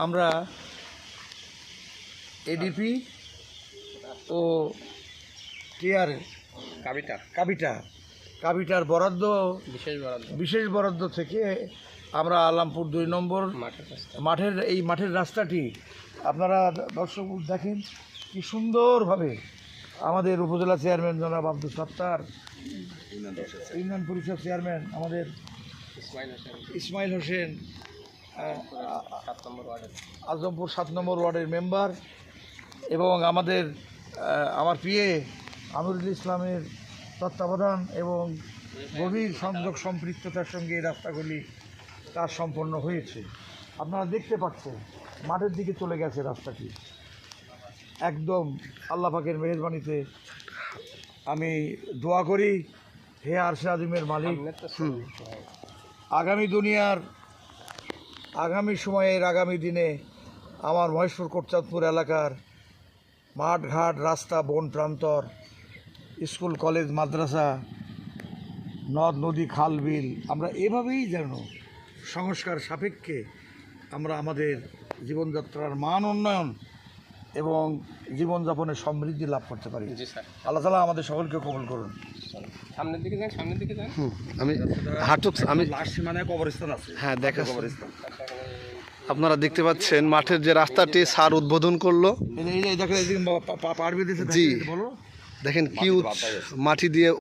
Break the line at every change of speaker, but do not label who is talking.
আমরা এডিপি ও কেয়ার কাবিটার বরাদ্দ বিশেষ বরাদ্দ থেকে আমরা আলামপুর ২ নম্বর মাঠের রাস্তাটি আপনারা দর্শক দেখেন কি সুন্দরভাবে আমাদের উপজেলা চেয়ারম্যান জনাব আব্দুল সত্তার, ইউনিয়ন পরিষদ চেয়ারম্যান আমাদের ইসমাইল হোসেন, আজমপুর ৭ নম্বর ওয়ার্ডের মেম্বার এবং আমার পিএ আমিরুল ইসলামের তত্ত্বাবধান এবং গভীর সংযোগ সম্পৃক্ততার সঙ্গে এই রাস্তাগুলি কাজ সম্পন্ন হয়েছে। আপনারা দেখতে পাচ্ছেন মাঠের দিকে চলে গেছে রাস্তাটি একদম আল্লাহ পাকের মেহেরবানিতে। আমি দোয়া করি হে আরশে আজিমের মালিক আগামী সময়ের আগামী দিনে আমার মহেশপুর কোটচাঁদপুর এলাকার মাঠ ঘাট রাস্তা বন প্রান্তর স্কুল কলেজ মাদ্রাসা নদ নদী খাল বিল আমরা এভাবেই যেন সংস্কার সাপেক্ষে আমরা আমাদের জীবনযাত্রার মান উন্নয়ন এবং জীবনযাপনের সমৃদ্ধি লাভ করতে পারি। আল্লাহ তাআলা আমাদের সকলকে কবুল করুন।
সামনের দিকে যান।
আমি
লাস্ট সীমানায় কবরস্থান আছে।
হ্যাঁ, দেখা কবরস্থান। আপনারা দেখতে পাচ্ছেন মাঠের যে রাস্তাটি স্যার উদ্বোধন করলো। জি, দেখেন কি মাটি দিয়ে